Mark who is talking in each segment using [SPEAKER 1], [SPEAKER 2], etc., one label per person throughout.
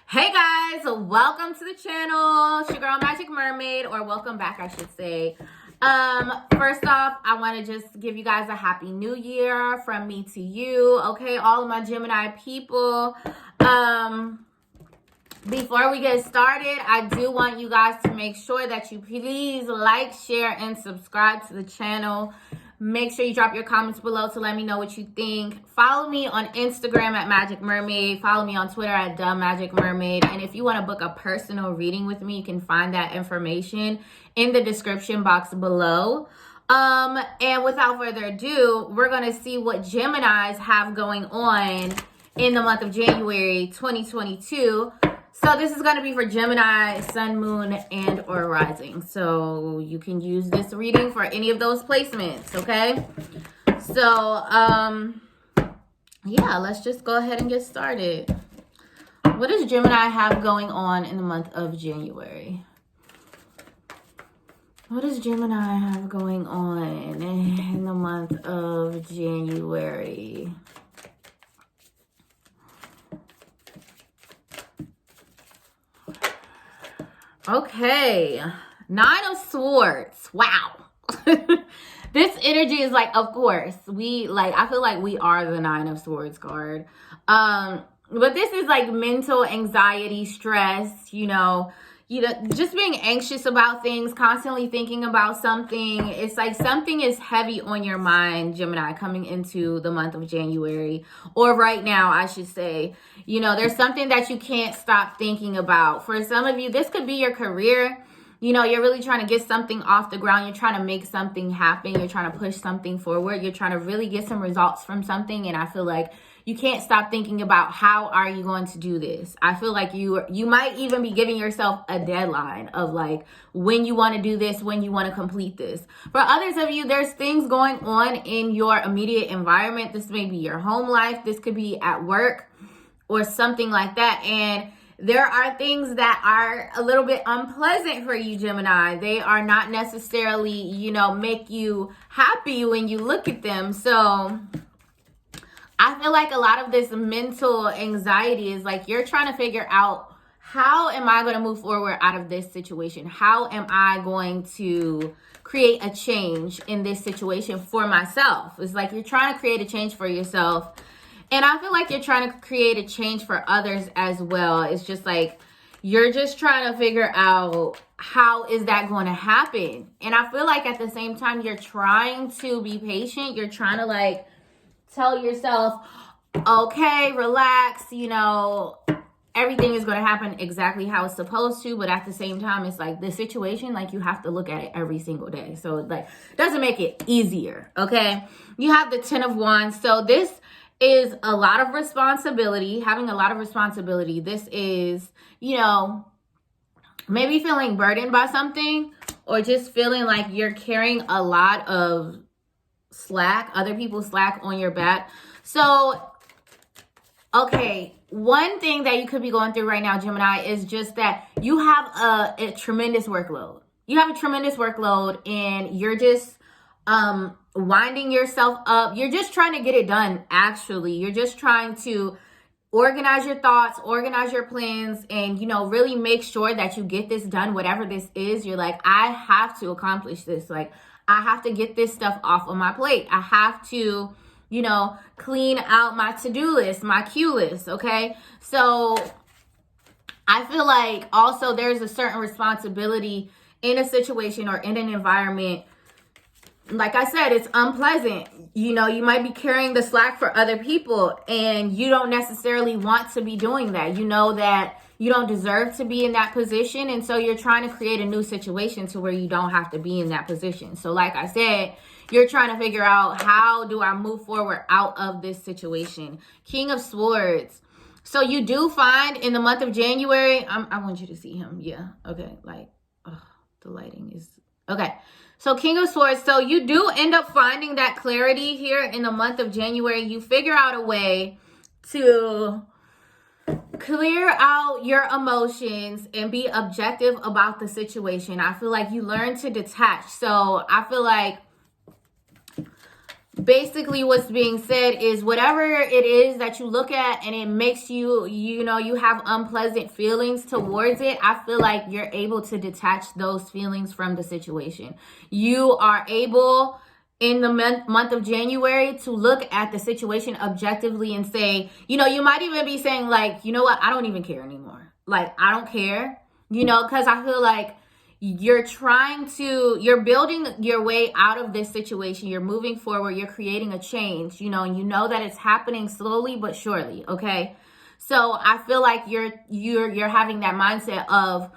[SPEAKER 1] Hey guys, welcome to the channel. It's your girl Magic Mermaid, or welcome back I should say. First off, I want to just give you guys a happy new year from me to you, okay? All of my Gemini people. Before we get started, I do want you guys to make sure that you please like, share, and subscribe to the channel. Make sure you drop your comments below to let me know what you think. Follow me on Instagram at Magic Mermaid. Follow me on Twitter at Magic Mermaid. And if you want to book a personal reading with me, you can find that information in the description box below. And without further ado, we're going to see what Geminis have going on in the month of January 2022. So this is going to be for Gemini, Sun, Moon, and or Rising. So you can use this reading for any of those placements, okay? So, yeah, let's just go ahead and get started. What does Gemini have going on in the month of January? What does Gemini have going on in the month of January? Okay, 9 of Swords. Wow. This energy is like, of course, I feel like we are the 9 of Swords card. But this is like mental anxiety, stress, just being anxious about things, constantly thinking about something. It's like something is heavy on your mind, Gemini, coming into the month of January, or right now, I should say. There's something that you can't stop thinking about. For some of you, this could be your career. You're really trying to get something off the ground. You're trying to make something happen. You're trying to push something forward. You're trying to really get some results from something. And I feel like you can't stop thinking about how are you going to do this. I feel like you might even be giving yourself a deadline of like when you want to do this, when you want to complete this. For others of you, there's things going on in your immediate environment. This may be your home life. This could be at work or something like that. And there are things that are a little bit unpleasant for you, Gemini. They are not necessarily, make you happy when you look at them. So I feel like a lot of this mental anxiety is like you're trying to figure out, how am I going to move forward out of this situation? How am I going to create a change in this situation for myself? It's like you're trying to create a change for yourself. And I feel like you're trying to create a change for others as well. It's just like you're just trying to figure out how is that going to happen. And I feel like at the same time, you're trying to be patient. You're trying to like tell yourself, okay, relax, everything is going to happen exactly how it's supposed to. But at the same time, it's like the situation, like you have to look at it every single day. So it like doesn't make it easier. Okay. You have the 10 of Wands. So this is a lot of responsibility, having a lot of responsibility. This is, maybe feeling burdened by something, or just feeling like you're carrying a lot of slack, other people's slack on your back. So, okay, one thing that you could be going through right now, Gemini, is just that you have a tremendous workload. You have a tremendous workload and you're just winding yourself up. You're just trying to get it done, actually. You're just trying to organize your thoughts, organize your plans, and, really make sure that you get this done, whatever this is. You're like, I have to accomplish this. Like, I have to get this stuff off of my plate. I have to, clean out my to-do list, my queue list, okay? So I feel like also there's a certain responsibility in a situation or in an environment. Like I said, it's unpleasant. You might be carrying the slack for other people and you don't necessarily want to be doing that. You know that you don't deserve to be in that position. And so you're trying to create a new situation to where you don't have to be in that position. So like I said, you're trying to figure out, how do I move forward out of this situation? King of Swords. So you do find in the month of January, I want you to see him. Yeah. Okay. Like, the lighting is okay. So King of Swords. So you do end up finding that clarity here in the month of January. You figure out a way to clear out your emotions and be objective about the situation. I feel like you learn to detach. So I feel like basically what's being said is whatever it is that you look at and it makes you, you have unpleasant feelings towards it, I feel like you're able to detach those feelings from the situation. You are able in the month of January to look at the situation objectively and say, you might even be saying like, you know what, I don't even care anymore. Like, I don't care, because I feel like you're building your way out of this situation. You're moving forward. You're creating a change, and you know that it's happening slowly but surely. Okay. So I feel like you're having that mindset of,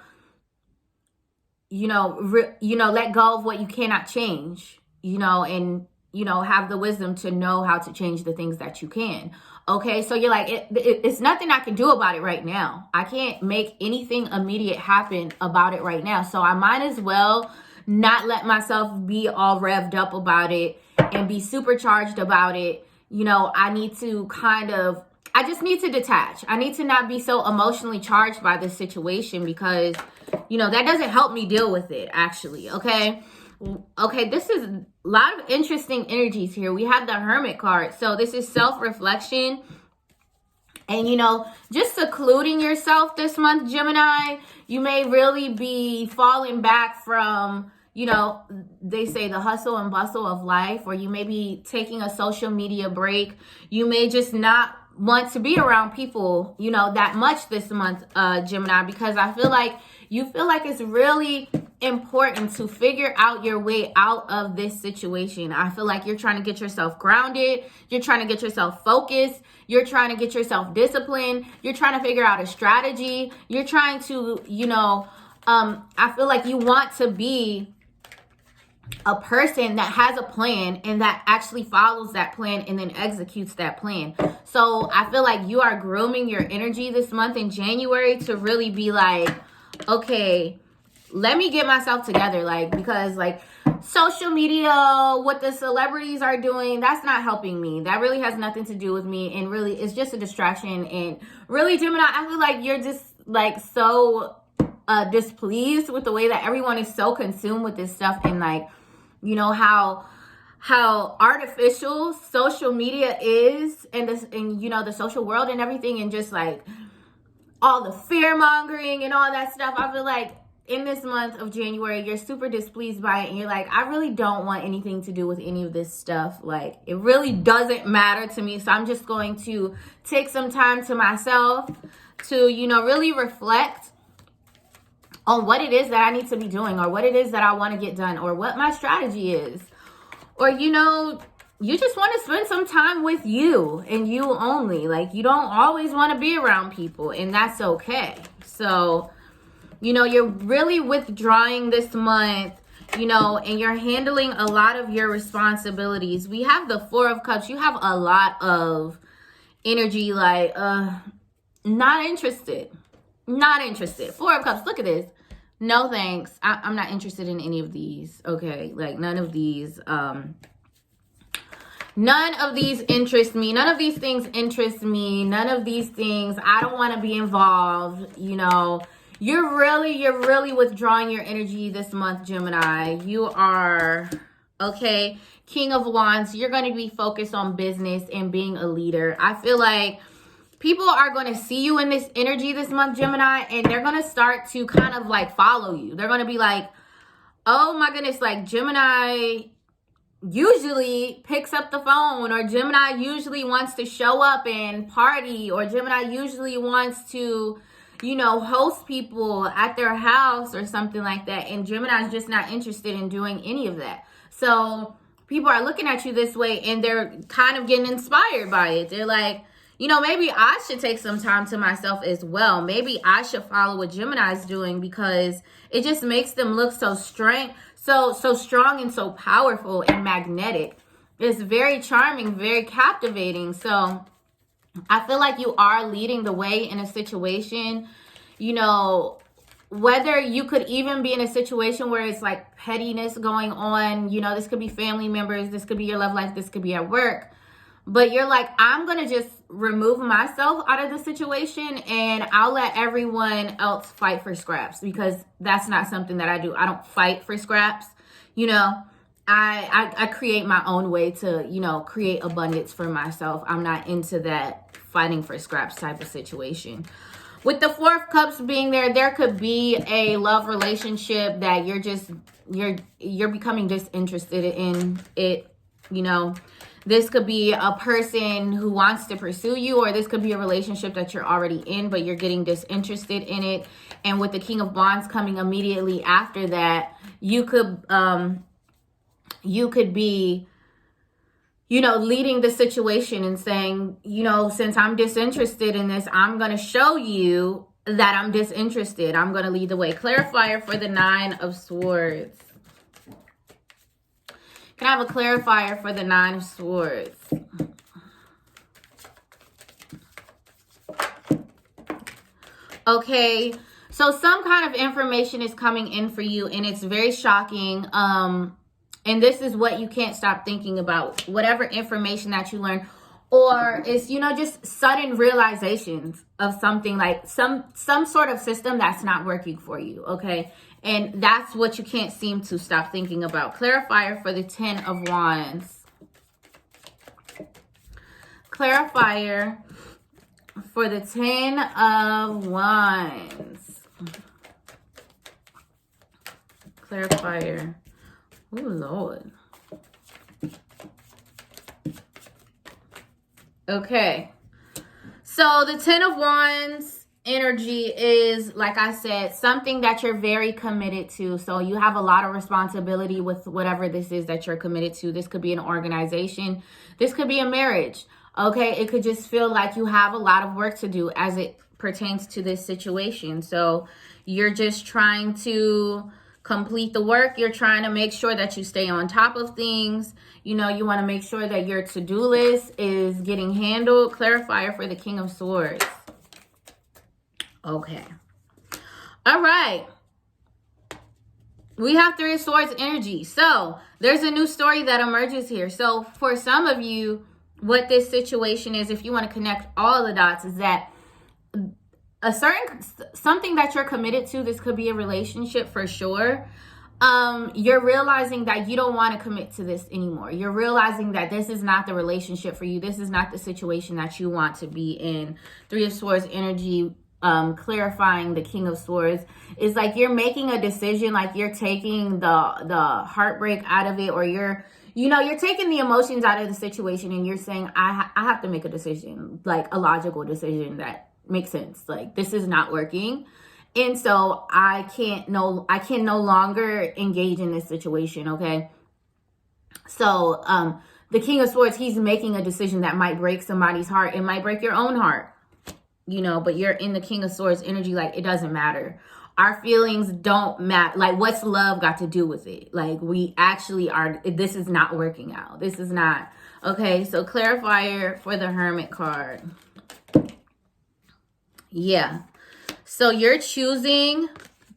[SPEAKER 1] let go of what you cannot change, and, have the wisdom to know how to change the things that you can. Okay, so you're like, it's nothing I can do about it right now. I can't make anything immediate happen about it right now. So I might as well not let myself be all revved up about it and be supercharged about it. I need to I just need to detach. I need to not be so emotionally charged by this situation because, that doesn't help me deal with it, actually. Okay. Okay, this is a lot of interesting energies here. We have the Hermit card. So this is self-reflection. And, just secluding yourself this month, Gemini, you may really be falling back from, they say the hustle and bustle of life, or you may be taking a social media break. You may just not want to be around people, that much this month, Gemini, because I feel like you feel like it's really important to figure out your way out of this situation. I feel like you're trying to get yourself grounded. You're trying to get yourself focused. You're trying to get yourself disciplined. You're trying to figure out a strategy. You're trying to, I feel like you want to be a person that has a plan and that actually follows that plan and then executes that plan. So I feel like you are grooming your energy this month in January to really be like, okay, let me get myself together. Because social media, what the celebrities are doing, that's not helping me. That really has nothing to do with me. And really, it's just a distraction. And really, Gemini, I feel like you're just so displeased with the way that everyone is so consumed with this stuff and how artificial social media is and the social world and everything, and just all the fear mongering and all that stuff. I feel like in this month of January, you're super displeased by it. And you're like, I really don't want anything to do with any of this stuff. It really doesn't matter to me. So I'm just going to take some time to myself to, really reflect on what it is that I need to be doing, or what it is that I want to get done, or what my strategy is. Or, you just want to spend some time with you and you only. You don't always want to be around people, and that's okay. So, you're really withdrawing this month, and you're handling a lot of your responsibilities. We have the Four of Cups. You have a lot of energy, not interested. Not interested. Four of Cups. Look at this. No, thanks. I'm not interested in any of these. Okay. None of these. None of these interest me. None of these things interest me. None of these things. I don't want to be involved. You're really withdrawing your energy this month, Gemini. You are, okay, King of Wands. You're going to be focused on business and being a leader. I feel like people are going to see you in this energy this month, Gemini, and they're going to start to kind of follow you. They're going to be like, oh my goodness, Gemini usually picks up the phone, or Gemini usually wants to show up and party, or Gemini usually wants to, host people at their house or something like that. And Gemini is just not interested in doing any of that. So people are looking at you this way and they're kind of getting inspired by it. They're like, maybe I should take some time to myself as well. Maybe I should follow what Gemini's doing, because it just makes them look so strong and so powerful and magnetic. It's very charming, very captivating. So I feel like you are leading the way in a situation, whether you could even be in a situation where it's pettiness going on, this could be family members, this could be your love life, this could be at work. But you're like, I'm going to just remove myself out of the situation and I'll let everyone else fight for scraps, because that's not something that I do. I don't fight for scraps. I create my own way to, you know, create abundance for myself. I'm not into that fighting for scraps type of situation. With the Four of Cups being there, there could be a love relationship that you're becoming disinterested in it, you know. This could be a person who wants to pursue you, or this could be a relationship that you're already in, but you're getting disinterested in it. And with the King of Wands coming immediately after that, you could be, you know, leading the situation and saying, you know, since I'm disinterested in this, I'm going to show you that I'm disinterested. I'm going to lead the way. Clarifier for the Nine of Swords. Can I have a clarifier for the Nine of Swords? Okay, so some kind of information is coming in for you, and it's very shocking. And this is what you can't stop thinking about. Whatever information that you learn, or it's, you know, just sudden realizations of something, like some sort of system that's not working for you, okay? And that's what you can't seem to stop thinking about. Clarifier for the Ten of Wands. Clarifier for the Ten of Wands. Clarifier. Oh, Lord. Okay. So the Ten of Wands energy is, like I said, something that you're very committed to. So you have a lot of responsibility with whatever this is that you're committed to. This could be an organization. This could be a marriage. Okay. It could just feel like you have a lot of work to do as it pertains to this situation. So you're just trying to complete the work. You're trying to make sure that you stay on top of things. You know, you want to make sure that your to-do list is getting handled. Clarifier for the King of Swords. Okay. All right. We have Three of Swords energy. So there's a new story that emerges here. So for some of you, what this situation is, if you want to connect all the dots, is that something that you're committed to. This could be a relationship for sure. You're realizing that you don't want to commit to this anymore. You're realizing that this is not the relationship for you. This is not the situation that you want to be in. Three of Swords energy, clarifying the King of Swords, is like you're making a decision, like you're taking the heartbreak out of it, or you're taking the emotions out of the situation, and you're saying, I have to make a decision, like a logical decision that makes sense. Like, this is not working, and so I can no longer engage in this situation. Okay, so the King of Swords, he's making a decision that might break somebody's heart. It might break your own heart, you know, but you're in the King of Swords energy. Like, it doesn't matter. Our feelings don't matter. Like, what's love got to do with it? Like, we actually are, this is not working out. This is not. Okay, so clarifier for the Hermit card. Yeah. So you're choosing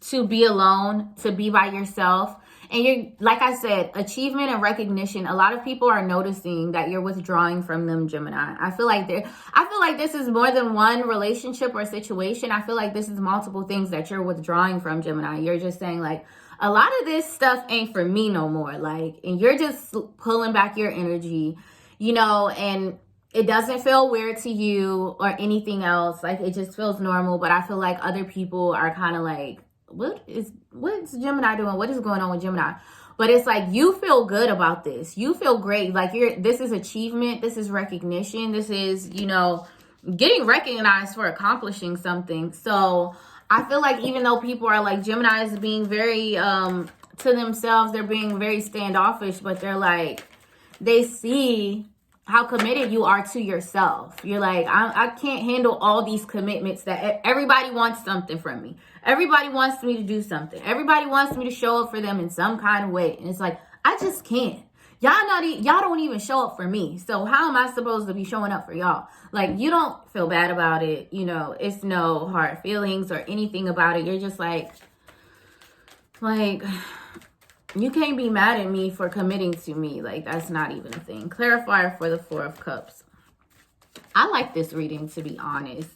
[SPEAKER 1] to be alone, to be by yourself. And you're, like I said, achievement and recognition. A lot of people are noticing that you're withdrawing from them, Gemini. I feel like this is more than one relationship or situation. I feel like this is multiple things that you're withdrawing from, Gemini. You're just saying, like, a lot of this stuff ain't for me no more. Like, and you're just pulling back your energy, you know, and it doesn't feel weird to you or anything else. Like, it just feels normal. But I feel like other people are kind of like, what's Gemini doing? What is going on with Gemini? But it's like, you feel good about this. You feel great. Like, this is achievement. This is recognition. This is, you know, getting recognized for accomplishing something. So I feel like even though people are like, Gemini is being very to themselves, they're being very standoffish, but they're like, they see how committed you are to yourself. You're like, I can't handle all these commitments that everybody wants something from me. Everybody wants me to do something. Everybody wants me to show up for them in some kind of way. And it's like, I just can't. Y'all don't even show up for me. So how am I supposed to be showing up for y'all? Like, you don't feel bad about it. You know, it's no hard feelings or anything about it. You're just like, you can't be mad at me for committing to me. Like, that's not even a thing. Clarifier for the Four of Cups. I like this reading, to be honest.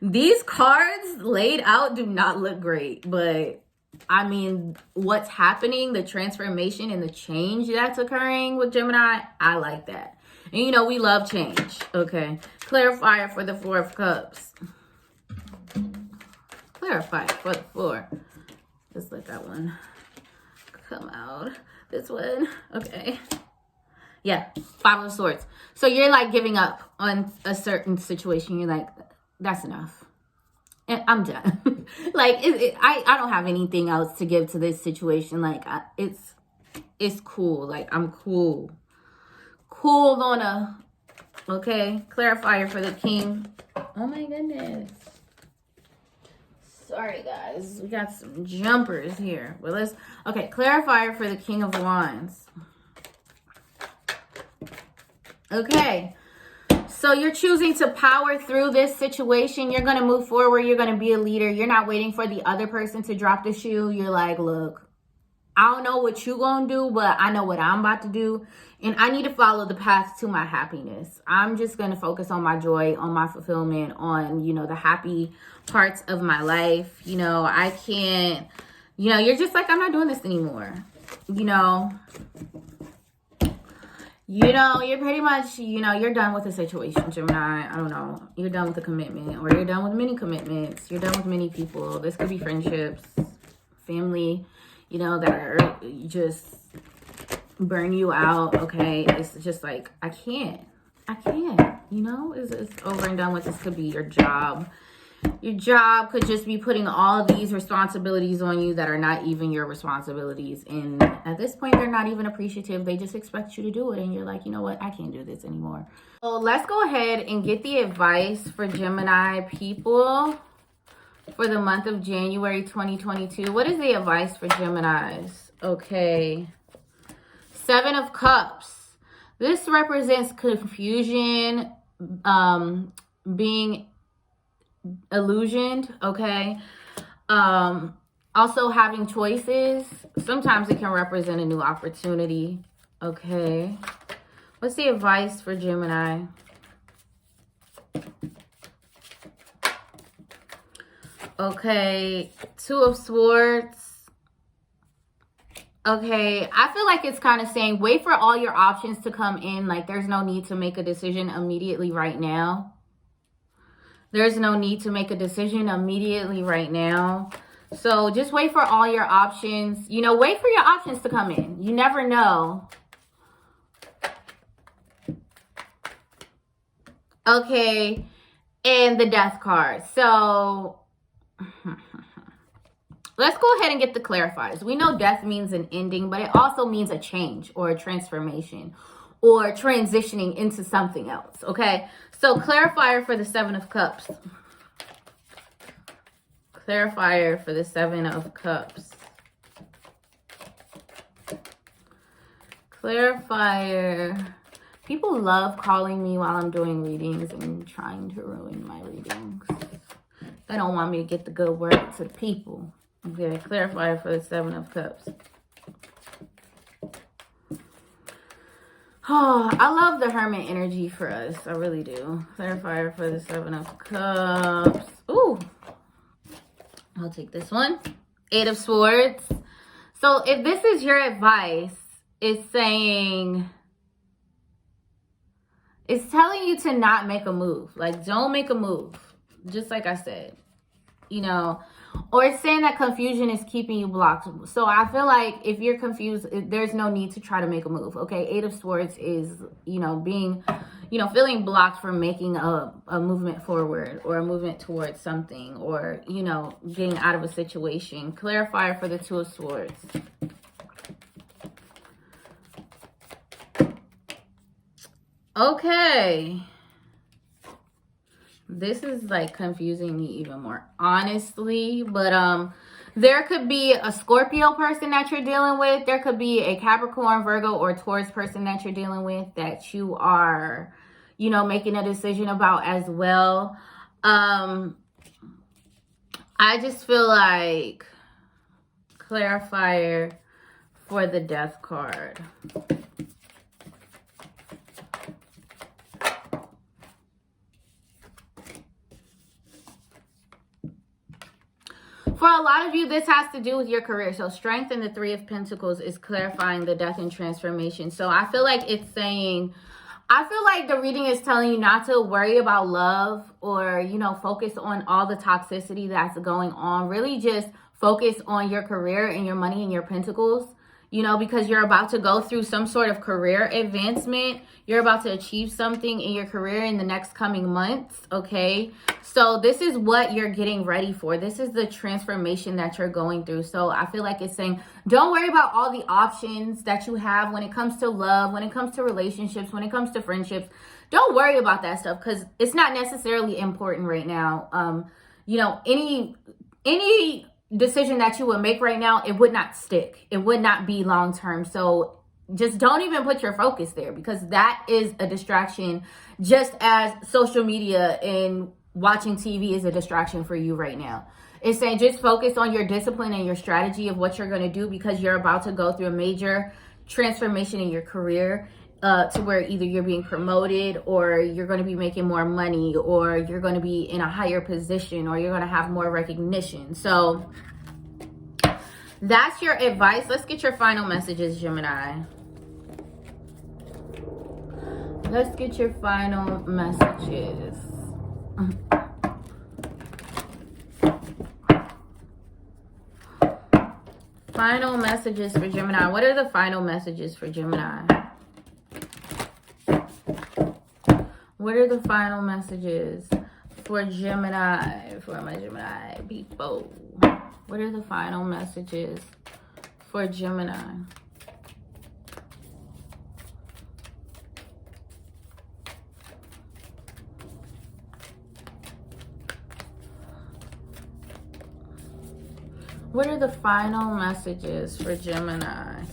[SPEAKER 1] These cards laid out do not look great, but I mean, what's happening, the transformation and the change that's occurring with Gemini, I like that. And you know, we love change. Okay. Clarifier for the Four of Cups. Clarifier for the Four. Let's let that one come out. This one. Okay. Yeah. Five of Swords. So you're like giving up on a certain situation. You're like, that's enough. And I'm done. Like, I don't have anything else to give to this situation. Like, it's cool. Like, I'm cool. Cool on a, okay. Clarifier for the King. Oh my goodness. Sorry, guys. We got some jumpers here. Well, let's, okay. Clarifier for the King of Wands. Okay. So you're choosing to power through this situation. You're going to move forward. You're going to be a leader. You're not waiting for the other person to drop the shoe. You're like, look, I don't know what you're going to do, but I know what I'm about to do. And I need to follow the path to my happiness. I'm just going to focus on my joy, on my fulfillment, on, you know, the happy parts of my life. You know, I can't, you know, you're just like, I'm not doing this anymore. You know, you're pretty much, you know, you're done with the situation, Gemini. I don't know. You're done with the commitment, or you're done with many commitments. You're done with many people. This could be friendships, family, you know, that are just burn you out. Okay. It's just like, I can't, you know, it's over and done with. This could be your job. Your job could just be putting all these responsibilities on you that are not even your responsibilities. And at this point, they're not even appreciative. They just expect you to do it. And you're like, you know what? I can't do this anymore. So let's go ahead and get the advice for Gemini people for the month of January 2022. What is the advice for Geminis? Okay. Seven of Cups. This represents confusion, being illusioned, okay? Also having choices. Sometimes it can represent a new opportunity, okay? What's the advice for Gemini? Okay, Two of Swords. Okay, I feel like it's kind of saying wait for all your options to come in. Like, there's no need to make a decision immediately right now. There's no need to make a decision immediately right now. So just wait for all your options. You know, wait for your options to come in. You never know. Okay, and the Death card. So let's go ahead and get the clarifiers. We know death means an ending, but it also means a change or a transformation or transitioning into something else, okay? So clarifier for the Seven of Cups. Clarifier for the Seven of Cups. Clarifier. People love calling me while I'm doing readings and trying to ruin my readings. They don't want me to get the good word to the people. Okay, clarifier for the Seven of Cups. Oh, I love the Hermit energy for us. I really do. Clarifier for the Seven of Cups. Ooh. I'll take this one. Eight of Swords. So if this is your advice, it's saying, it's telling you to not make a move. Like, don't make a move. Just like I said, you know, or it's saying that confusion is keeping you blocked. So I feel like if you're confused, there's no need to try to make a move. Okay. Eight of Swords is, you know, being, you know, feeling blocked from making a movement forward or a movement towards something, or, you know, getting out of a situation. Clarifier for the Two of Swords. Okay. This is like confusing me even more, honestly, but there could be a Scorpio person that you're dealing with. There could be a Capricorn, Virgo, or Taurus person that you're dealing with that you are, you know, making a decision about as well. I just feel like clarifier for the Death card. For a lot of you, this has to do with your career. So Strength and the Three of Pentacles is clarifying the death and transformation. So I feel like it's saying, I feel like the reading is telling you not to worry about love or, you know, focus on all the toxicity that's going on. Really just focus on your career and your money and your pentacles, you know, because you're about to go through some sort of career advancement. You're about to achieve something in your career in the next coming months, okay? So this is what you're getting ready for. This is the transformation that you're going through. So I feel like it's saying, don't worry about all the options that you have when it comes to love, when it comes to relationships, when it comes to friendships. Don't worry about that stuff because it's not necessarily important right now. You know, any decision that you would make right now, it would not stick. It would not be long term. So just don't even put your focus there because that is a distraction, just as social media and watching TV is a distraction for you right now. It's saying just focus on your discipline and your strategy of what you're going to do because you're about to go through a major transformation in your career to where either you're being promoted or you're going to be making more money or you're going to be in a higher position or you're going to have more recognition. So that's your advice. Let's get your final messages, Gemini. Let's get your final messages. Final messages for Gemini. What are the final messages for Gemini? What are the final messages for Gemini? For my Gemini people. What are the final messages for Gemini? What are the final messages for Gemini?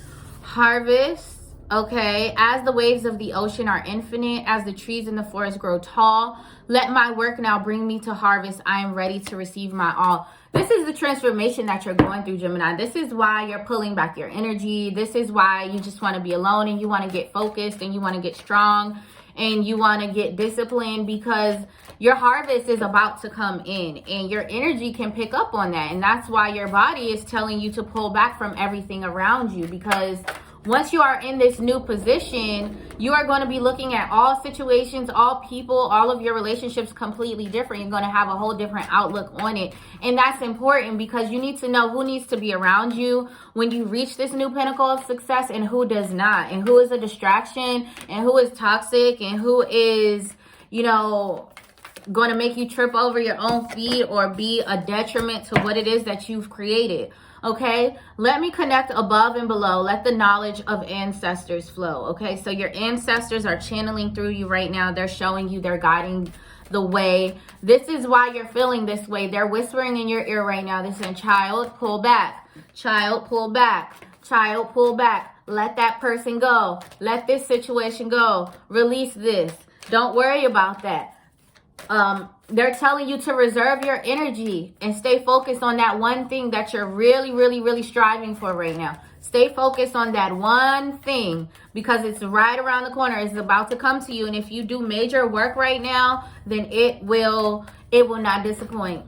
[SPEAKER 1] Harvest. Okay, as the waves of the ocean are infinite, as the trees in the forest grow tall, let my work now bring me to harvest. I am ready to receive my all. This is the transformation that you're going through, Gemini. This is why you're pulling back your energy. This is why you just want to be alone and you want to get focused and you want to get strong and you want to get disciplined because your harvest is about to come in and your energy can pick up on that. And that's why your body is telling you to pull back from everything around you because once you are in this new position, you are going to be looking at all situations, all people, all of your relationships completely different. You're going to have a whole different outlook on it. And that's important because you need to know who needs to be around you when you reach this new pinnacle of success and who does not, and who is a distraction and who is toxic and who is, you know, going to make you trip over your own feet or be a detriment to what it is that you've created. Okay, let me connect above and below. Let the knowledge of ancestors flow. Okay, so your ancestors are channeling through you right now. They're showing you, they're guiding the way. This is why you're feeling this way. They're whispering in your ear right now. They're saying, child, pull back. Child, pull back. Child, pull back. Let that person go. Let this situation go. Release this. Don't worry about that. They're telling you to reserve your energy and stay focused on that one thing that you're really striving for right now. Stay focused on that one thing because it's right around the corner. It's about to come to you. And if you do major work right now, then it will not disappoint.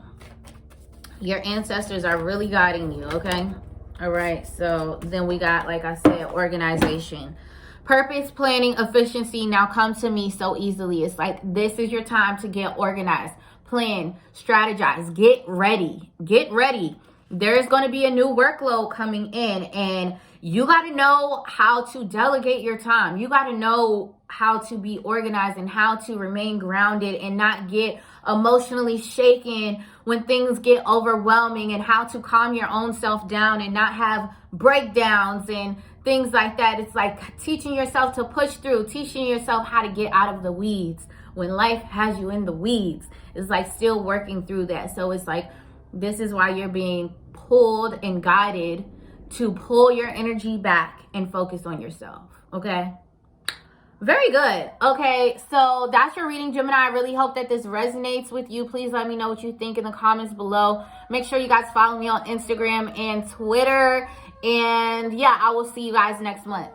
[SPEAKER 1] Your ancestors are really guiding you, okay? All right, so then we got, like I said, organization. Purpose, planning, efficiency now come to me so easily. It's like this is your time to get organized, plan, strategize, get ready. Get ready. There's going to be a new workload coming in and you got to know how to delegate your time. You got to know how to be organized and how to remain grounded and not get emotionally shaken when things get overwhelming and how to calm your own self down and not have breakdowns and things like that. It's like teaching yourself to push through, teaching yourself how to get out of the weeds. When life has you in the weeds, it's like still working through that. So it's like, this is why you're being pulled and guided to pull your energy back and focus on yourself. Okay. Very good. Okay, so that's your reading, Gemini. I really hope that this resonates with you. Please let me know what you think in the comments below. Make sure you guys follow me on Instagram and Twitter. And yeah, I will see you guys next month.